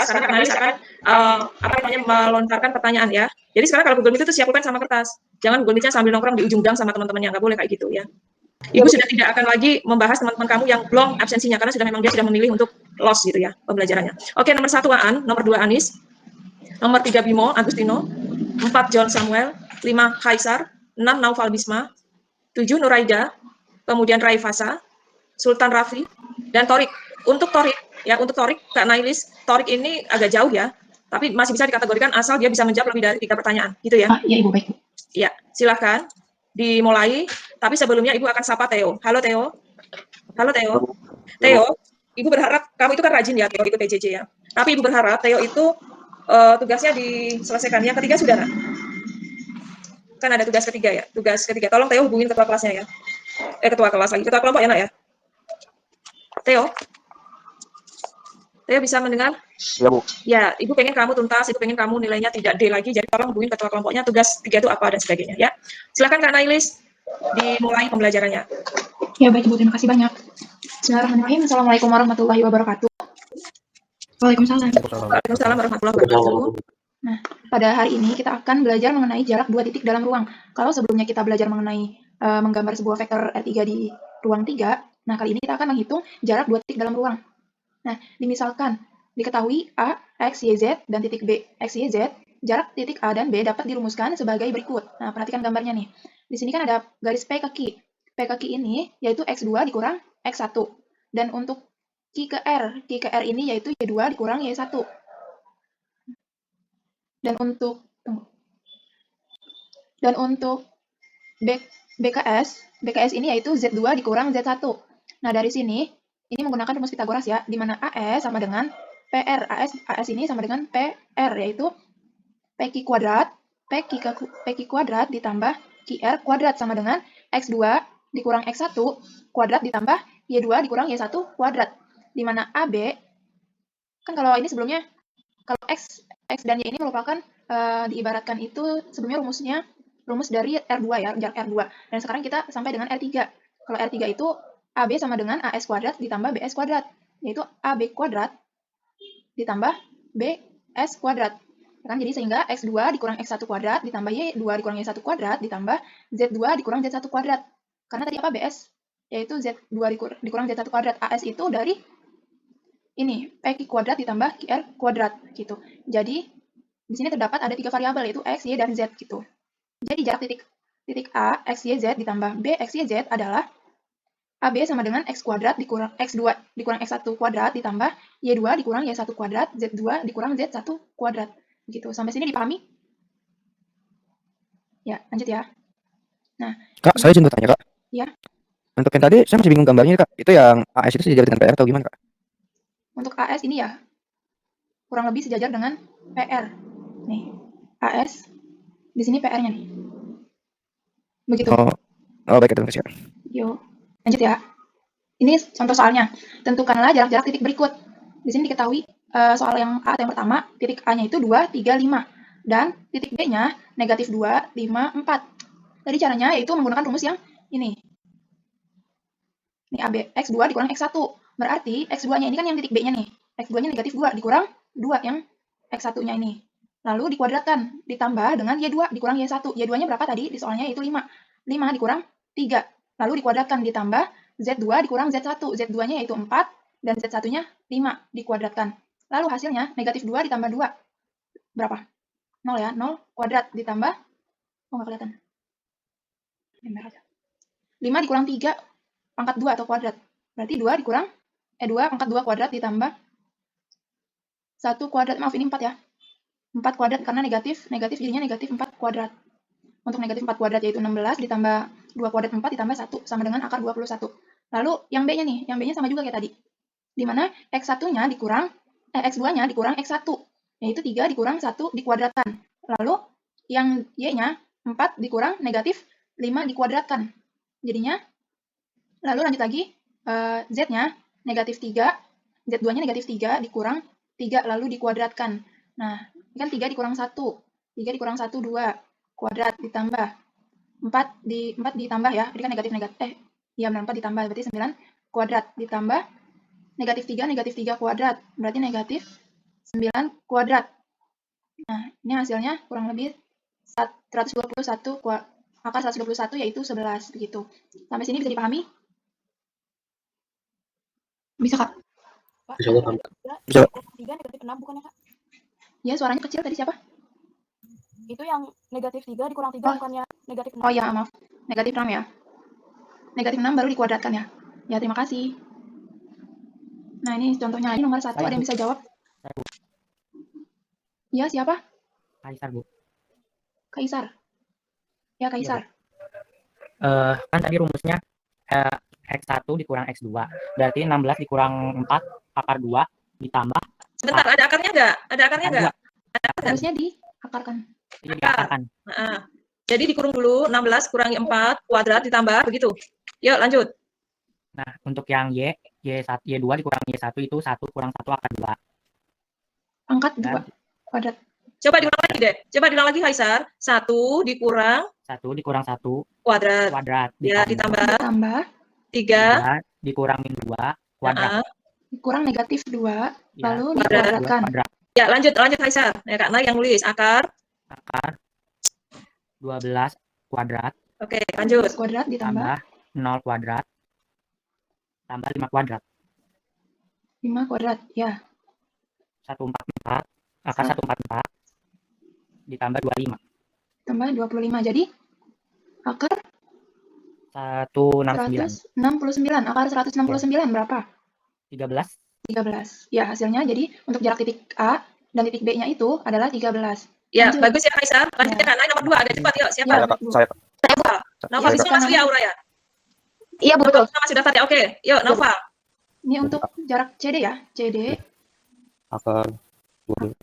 karena Kak Nalis akan melontarkan pertanyaan ya. Jadi sekarang kalau Google Meet itu siap pulpen sama kertas. Jangan Google Meet-nya sambil nongkrong di ujung gang sama teman-temannya, nggak boleh kayak gitu ya. Ibu sudah tidak akan lagi membahas teman-teman kamu yang belum absensinya karena dia sudah memilih untuk loss gitu ya pembelajarannya. Oke, nomor 1 Aan, nomor 2 Anis, nomor 3 Bimo Agustino, 4 John Samuel, 5 Kaisar, 6 Naufal Bisma, 7 Nuraida, kemudian Raifasa, Sultan Rafi, dan Torik. Untuk Torik Kak Nailis, Torik ini agak jauh ya, tapi masih bisa dikategorikan asal dia bisa menjawab lebih dari 3 pertanyaan, gitu ya? Iya Ibu, baik. Ya, silahkan dimulai. Tapi sebelumnya Ibu akan sapa Theo. Halo Theo. Halo Theo. Theo, Ibu berharap kamu itu kan rajin ya Theo ikut PJJ ya. Tapi Ibu berharap Theo itu tugasnya diselesaikan. Yang ketiga sudah nggak? Kan ada tugas ketiga ya. Tugas ketiga. Tolong Theo hubungin ketua kelasnya ya. Ketua kelas lagi. Ketua kelompok ya nak ya. Theo. Theo bisa mendengar? Ya, Bu. Ya, Ibu pengen kamu tuntas, Ibu pengen kamu nilainya tidak D lagi, jadi tolong hubungin ketua kelompoknya, tugas 3 itu apa, dan sebagainya, ya. Silakan Kak Nailis, dimulai pembelajarannya. Ya, baik Ibu, terima kasih banyak. Bismillahirrahmanirrahim. Assalamualaikum warahmatullahi wabarakatuh. Waalaikumsalam. Waalaikumsalam warahmatullahi wabarakatuh. Nah, pada hari ini kita akan belajar mengenai jarak 2 titik dalam ruang. Kalau sebelumnya kita belajar mengenai menggambar sebuah vektor R3 di ruang 3, nah kali ini kita akan menghitung jarak 2 titik dalam ruang. Nah, dimisalkan diketahui A, X, Y, Z, dan titik B, X, Y, Z, jarak titik A dan B dapat dirumuskan sebagai berikut. Nah, perhatikan gambarnya nih. Di sini kan ada garis P kaki. P kaki ini yaitu X2 dikurang X1. Dan untuk Q ke R ini yaitu Y2 dikurang Y1. Dan untuk BKS ini yaitu Z2 dikurang Z1. Nah, dari sini ini menggunakan rumus Pitagoras ya, di mana AS sama dengan PR. AS ini sama dengan PR, yaitu PQ kuadrat, PQ kuadrat ditambah QR kuadrat sama dengan X2 dikurang X1 kuadrat ditambah Y2 dikurang Y1 kuadrat. Di mana AB, kan kalau ini sebelumnya, kalau X dan Y ini merupakan, diibaratkan itu sebelumnya rumus dari R2 ya, jarak R2. Dan sekarang kita sampai dengan R3. Kalau R3 itu AB sama dengan AS kuadrat ditambah BS kuadrat, yaitu AB kuadrat ditambah BS kuadrat. Kan jadi sehingga X2 dikurang X1 kuadrat ditambah Y2 dikurang Y1 kuadrat ditambah Z2 dikurang Z1 kuadrat. Karena tadi apa BS? Yaitu Z2 dikurang Z1 kuadrat. AS itu dari ini, PQ kuadrat ditambah QR kuadrat gitu. Jadi di sini terdapat ada 3 variabel yaitu X, Y, dan Z gitu. Jadi jarak titik A, X, Y, Z ditambah B, X, Y, Z adalah AB sama dengan X kuadrat dikurang X2 dikurang X1 kuadrat ditambah Y2 dikurang Y1 kuadrat, Z2 dikurang Z1 kuadrat. Gitu. Sampai sini dipahami? Ya, lanjut ya. Nah, Kak, saya izin bertanya, Kak. Ya. Untuk yang tadi, saya masih bingung gambarnya, Kak. Itu yang AS itu sejajar dengan PR atau gimana, Kak? Untuk AS ini ya, kurang lebih sejajar dengan PR. Nih, AS, di sini PR-nya nih. Begitu. Oh, baik, terima kasih, Kak. Yuk, lanjut ya. Ini contoh soalnya. Tentukanlah jarak-jarak titik berikut. Di sini diketahui soal yang A atau yang pertama, titik A-nya itu 2, 3, 5. Dan titik B-nya negatif 2, 5, 4. Jadi caranya yaitu menggunakan rumus yang ini. Ini AB, X2 dikurang X1. Berarti X2-nya ini kan yang titik B-nya nih. X2-nya negatif 2 dikurang 2 yang X1-nya ini. Lalu dikuadratkan, ditambah dengan Y2 dikurang Y1. Y2-nya berapa tadi? Di soalnya yaitu 5. 5 dikurang 3. Lalu dikuadratkan, ditambah Z2 dikurang Z1. Z2-nya yaitu 4, dan Z1-nya 5 dikuadratkan. Lalu hasilnya negatif 2 ditambah 2. Berapa? 0 ya, 0 kuadrat ditambah, oh nggak kelihatan. 5 dikurang 3 pangkat 2 atau kuadrat. Berarti 2 dikurang, 2 pangkat 2 kuadrat ditambah 1 kuadrat, maaf ini 4 ya. 4 kuadrat karena negatif jadinya negatif 4 kuadrat. Untuk negatif 4 kuadrat yaitu 16 ditambah 2 kuadrat 4 ditambah 1 sama dengan akar 21. Lalu yang B-nya nih, yang B-nya sama juga kayak tadi. Di mana X1-nya dikurang, X2-nya dikurang X1, yaitu 3 dikurang 1 dikuadratkan. Lalu yang Y-nya 4 dikurang negatif 5 dikuadratkan. Jadinya, lalu lanjut lagi, Z-nya negatif 3, Z2-nya negatif 3 dikurang 3 lalu dikuadratkan. Nah, ini kan 3 dikurang 1, 3 dikurang 1, 2, kuadrat ditambah 4 ditambah ya, ini kan negatif, ya benar 4 ditambah, berarti 9 kuadrat ditambah negatif 3 kuadrat, berarti negatif 9 kuadrat. Nah, ini hasilnya kurang lebih 121 akar 121 yaitu 11 begitu. Sampai sini bisa dipahami? Bisa, Kak? Pak, Bisa, Kak. Bisa. Bisa. 3 negatif 6 bukan ya, Kak? Ya, suaranya kecil tadi siapa? Itu yang negatif 3 dikurang 3 Oh. bukannya negatif 6. Oh ya, maaf. Negatif 6 ya. Negatif 6 baru dikuadratkan ya. Ya, terima kasih. Nah, ini contohnya lagi nomor 1. Saya, Ada yang Bu. bisa jawab? Saya, Bu. Ya, siapa? Kaisar, Bu. Kaisar. Ya, Kaisar. Kan tadi rumusnya X1 dikurang X2. Berarti 16 dikurang 4 akar 2 ditambah Sebentar, ada akarnya nggak? Ada akarnya akar nggak? 2. Harusnya diakarkan. Ini diakarkan. Nah, jadi dikurung dulu 16 kurangi 4 kuadrat ditambah begitu. Yuk lanjut. Nah, untuk yang Y1, Y2 dikurang Y1 itu 1 kurang 1 akar 2. Angkat Dan 2 kuadrat. Coba diulang lagi deh. Coba diulang lagi, Kaisar. 1 dikurang 1 dikurang 1 kuadrat. kuadrat Ya, ditambah Ditambah 3. 3 dikurang min 2 kuadrat. kurang negatif 2, Ya, lalu kuadrat. dikuadratkan. Kuadrat. Ya, lanjut Kaisar. Ya, Kak Nay yang nulis akar. Akar 12 kuadrat Oke, lanjut. Kuadrat ditambah tambah 0 kuadrat tambah 5 kuadrat. 5 kuadrat. Ya, 144 akar 144 ditambah 25. tambah 25. Jadi akar 169. 169. Akar 169 berapa? 13. 13. Ya, hasilnya jadi untuk jarak titik A dan titik B-nya itu adalah 13. Ya, Lanjut. bagus ya Kaisar. Lanjut Ya. ya Kak Nay nomor 2 agak cepat yuk. Siapa? Ya, Saya, Kak. Bu. Saya, Kak. Nova. Nova Iya, di sini masuk ya Aura ya. Iya, Bu, betul. Masih daftar ya. Oke. Yuk Nova. Ini untuk jarak CD ya. CD akar 12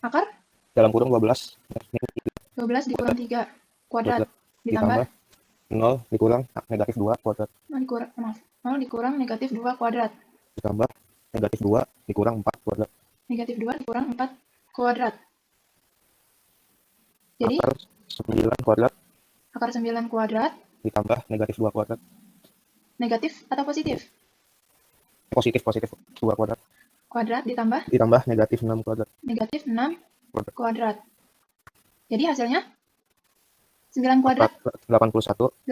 akar dalam kurung 12 12 dikurang 3 kuadrat ditambah ditambah 0 dikurang negatif 2 kuadrat 0 dikurang negatif 2 kuadrat ditambah negatif 2 dikurang 4 kuadrat. negatif 2 dikurang 4 kuadrat. Jadi Akar 9 kuadrat akar 9 kuadrat ditambah negatif 2 kuadrat. negatif atau positif? Positif 2 kuadrat Kuadrat ditambah ditambah negatif 6 kuadrat. negatif 6 kuadrat. Jadi hasilnya 9 kuadrat 81 81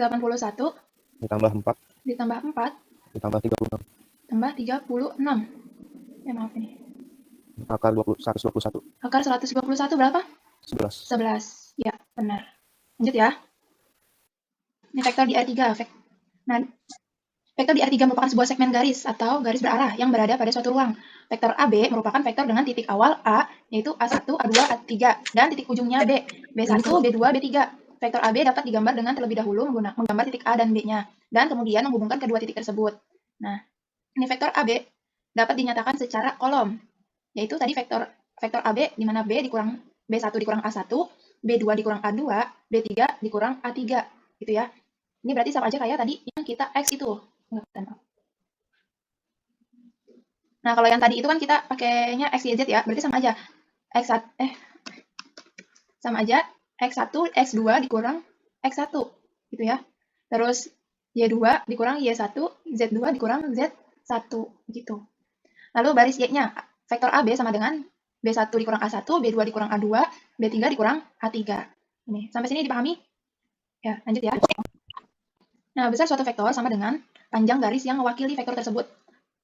ditambah 4 ditambah 4 ditambah 36. tambah 36. Ya maaf ini. Akar 121 Akar 121 berapa? 11. 11. Ya, benar. Lanjut ya. Ini vektor di R3. Nah, vektor di R3 merupakan sebuah segmen garis atau garis berarah yang berada pada suatu ruang. Vektor AB merupakan vektor dengan titik awal A, yaitu A1, A2, A3, dan titik ujungnya B, B1, B2, B3. Vektor AB dapat digambar dengan terlebih dahulu menggambar titik A dan B-nya, dan kemudian menghubungkan kedua titik tersebut. Nah, ini vektor AB dapat dinyatakan secara kolom, yaitu tadi vektor AB di mana B dikurang B1 dikurang A1, B2 dikurang A2, B3 dikurang A3, gitu ya. Ini berarti sama aja kayak tadi yang kita X itu. Nah, kalau yang tadi itu kan kita pakainya X, Y, Z ya, berarti sama aja. Sama aja X1, X2 dikurang X1, gitu ya. Terus Y2 dikurang Y1, Z2 dikurang Z1, gitu. Lalu baris Y-nya, vektor AB sama dengan B1 dikurang A1, B2 dikurang A2, B3 dikurang A3. Ini, sampai sini dipahami? Ya, lanjut ya. Nah, besar suatu vektor sama dengan panjang garis yang mewakili vektor tersebut.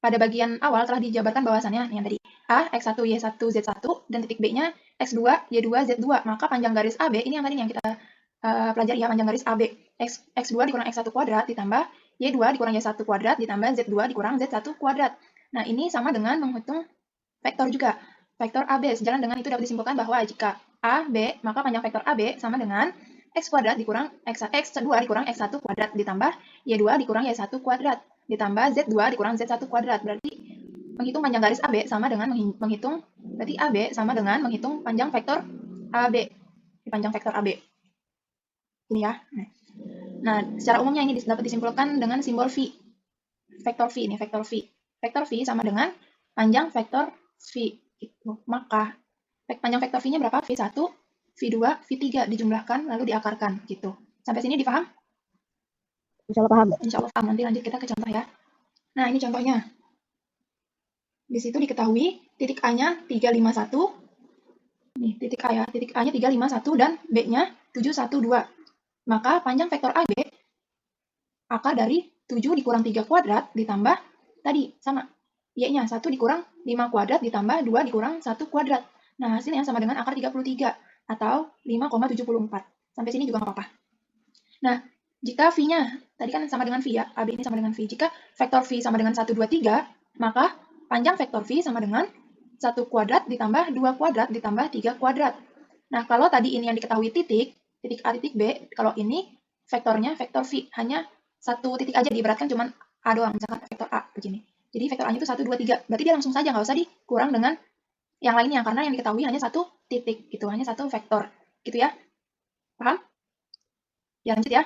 Pada bagian awal telah dijabarkan bahwasannya yang tadi A, X1, Y1, Z1, dan titik B-nya X2, Y2, Z2. Maka panjang garis AB, ini yang tadi yang kita pelajari ya, panjang garis AB. X2 dikurang X1 kuadrat ditambah Y2 dikurang Y1 kuadrat ditambah Z2 dikurang Z1 kuadrat. Nah, ini sama dengan menghitung vektor juga. Vektor AB, sejalan dengan itu dapat disimpulkan bahwa jika A, B, maka panjang vektor AB sama dengan X kuadrat dikurang X2 dikurang X1 kuadrat ditambah Y2 dikurang Y1 kuadrat ditambah Z2 dikurang Z1 kuadrat. Berarti menghitung panjang garis AB sama dengan menghitung panjang vektor AB. Panjang vektor AB. Ini ya. Nah, secara umumnya ini dapat disimpulkan dengan simbol V. Vektor V ini, vektor V. Vektor V sama dengan panjang vektor V. Gitu. Maka panjang vektor V-nya berapa? V1, V2, V3 dijumlahkan lalu diakarkan gitu. Sampai sini dipaham? Insya Allah paham. Insya Allah paham. Nanti lanjut kita ke contoh ya. Nah, ini contohnya. Di situ diketahui titik A-nya 351. Nih, titik A ya. Titik A-nya 351 dan B-nya 712. Maka panjang vektor AB akar dari 7 dikurang 3 kuadrat ditambah tadi sama Y-nya 1 dikurang 5 kuadrat ditambah 2 dikurang 1 kuadrat. Nah, hasilnya sama dengan akar 33 atau 5,74. Sampai sini juga nggak apa-apa. Nah, jika V-nya tadi kan sama dengan V ya, AB ini sama dengan V. Jika vektor V sama dengan 1, 2, 3, maka panjang vektor V sama dengan 1 kuadrat ditambah 2 kuadrat ditambah 3 kuadrat. Nah, kalau tadi ini yang diketahui titik A, titik B, kalau ini vektornya vektor V, hanya satu titik aja diibaratkan cuman A doang, misalkan vektor A begini. Jadi vektor A-nya itu 1, 2, 3. Berarti dia langsung saja, nggak usah dikurang dengan yang lainnya, karena yang diketahui hanya satu titik, gitu, hanya satu vektor. Gitu ya. Paham? Ya, lanjut ya.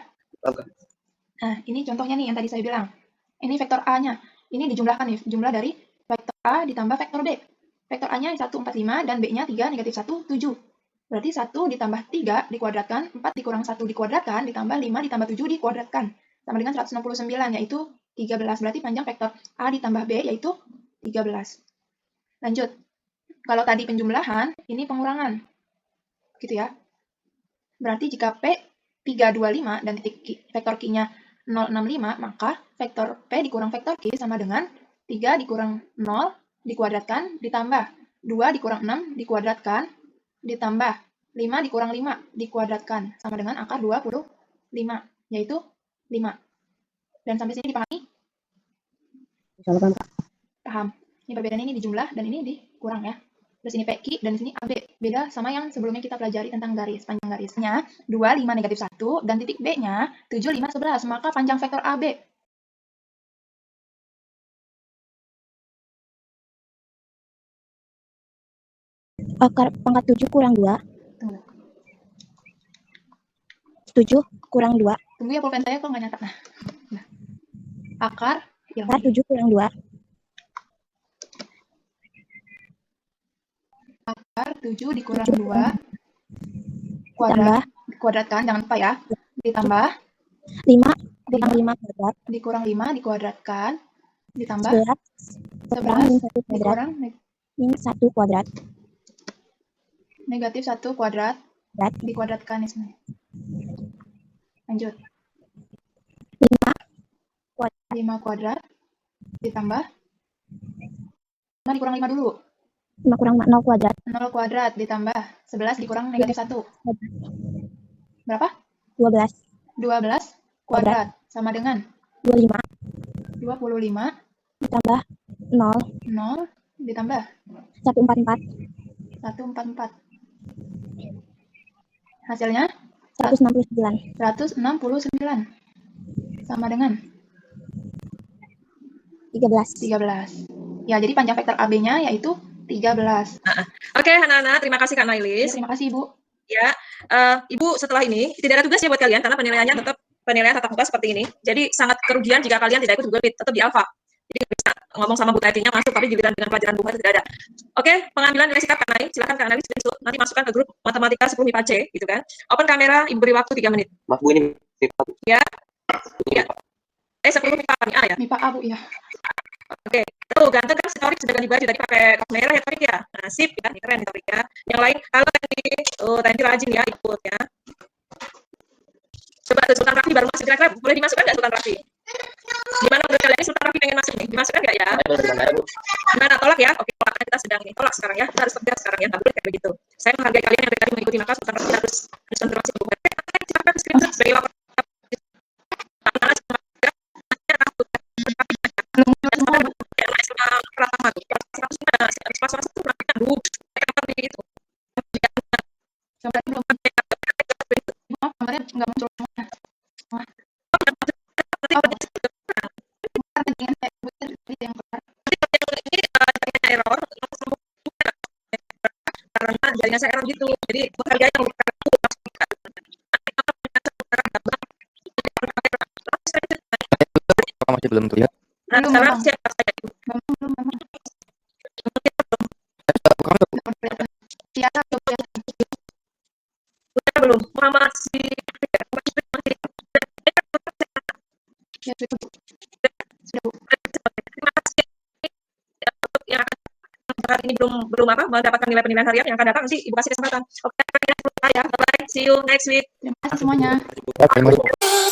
Nah, ini contohnya nih yang tadi saya bilang. Ini vektor A-nya. Ini dijumlahkan nih, jumlah dari vektor A ditambah vektor B. Vektor A-nya 145 dan B-nya 3, negatif 1, 7. Berarti 1 ditambah 3 dikuadratkan, 4 dikurang 1 dikuadratkan, ditambah 5 ditambah 7 dikuadratkan. Sama dengan 169, yaitu 13. Berarti panjang vektor A ditambah B, yaitu 13. Lanjut. Kalau tadi penjumlahan, ini pengurangan. Gitu ya. Berarti jika P 325 dan titik vektor Q-nya 065, maka vektor P dikurang vektor Q sama dengan 3 dikurang 0 dikuadratkan ditambah 2 dikurang 6 dikuadratkan ditambah 5 dikurang 5 dikuadratkan sama dengan akar 25, yaitu 5. Dan sampai sini dipahami? Paham. Ini perbedaan ini dijumlah dan ini dikurang ya. Terus ini PQ dan sini AB. Beda sama yang sebelumnya kita pelajari tentang garis, panjang garisnya 25 negatif 1 dan titik B-nya 75 11. Maka panjang vektor AB akar pangkat 7 kurang 2. Tunggu. 7 kurang 2. Tunggu ya, pulpen saya kok nggak nyatet. Nah. Akar Akar 7 kurang 2. Akar 7 dikurang 2 kuadrat, dikuadratkan, jangan lupa ya. Ditambah 5 kurang 5 kuadrat. Dikurang 5 dikuadratkan. Ditambah 11 kurang 1 kuadrat. dikurang Minus 1 kuadrat. negatif 1 kuadrat. Dikuadratkan di sini. Lanjut. 5 kuadrat. Ditambah 5 dikurang 5 dulu. 5 kurang 0 kuadrat. 0 kuadrat ditambah 11 dikurang negatif 1. Berapa? 12 kuadrat sama dengan 25 ditambah 0 ditambah 144. 144. Hasilnya 169. 169 sama dengan 13. Ya, jadi panjang vektor AB-nya yaitu 13. Oke, anak-anak, terima kasih Kak Nailis. Terima kasih, Ibu. Ya, Ibu setelah ini tidak ada tugas ya buat kalian karena penilaiannya tetap penilaian tatap muka seperti ini. Jadi sangat kerugian jika kalian tidak ikut Google Meet, tetap di Alpha. Jadi nggak bisa ngomong sama Bu Teti-nya masuk, tapi giliran dengan pelajaran bunga itu tidak ada. Oke, pengambilan nilai sikap Kak Nai, silakan Kak Nai screenshot, nanti masukkan ke grup matematika 10 MIPA C, gitu kan. Open kamera, Ibu beri waktu 3 menit. Maaf Bu, ini Ya. 10 MIPA A ya? MIPA A, Bu, ya. Oke, tuh ganteng kan si Torik sudah ganti baju tadi pakai kaos merah ya Torik ya. Nah, sip ya, ini keren nih Torik ya. Yang lain, halo Tanti, Tanti rajin ya ikut ya. Coba tuh Sultan Rafi baru masuk, kira-kira boleh dimasukkan nggak Sultan Rafi? Gimana menurut kalian ini Sultan Rafi pengen masuk nih? Dimasukkan nggak ya? Gimana, tolak ya? Oke, tolak, kita sedang nih, tolak sekarang ya. Kita harus tegas sekarang ya, nggak boleh kayak begitu. Saya menghargai kalian yang dari tadi mengikuti, maka Sultan Rafi harus konfirmasi ke buku. Silakan screenshot sebagai lapor. Pertama tuh, pas masuk tuh gitu. Sampai belum. Maaf, kemarin nggak muncul semua. Error karena jaringan saya error gitu. Jadi menghargai yang Masih belum terlihat. nah, sekarang siapa saya? Belum Muhammad si Ya, sudah, Bu. terima kasih yang akan saat ini belum mendapatkan nilai penilaian harian, yang akan datang nanti Ibu kasih kesempatan. Oke, ya. Bye-bye. See you next week. Terima kasih semuanya. Ya, terima kasih.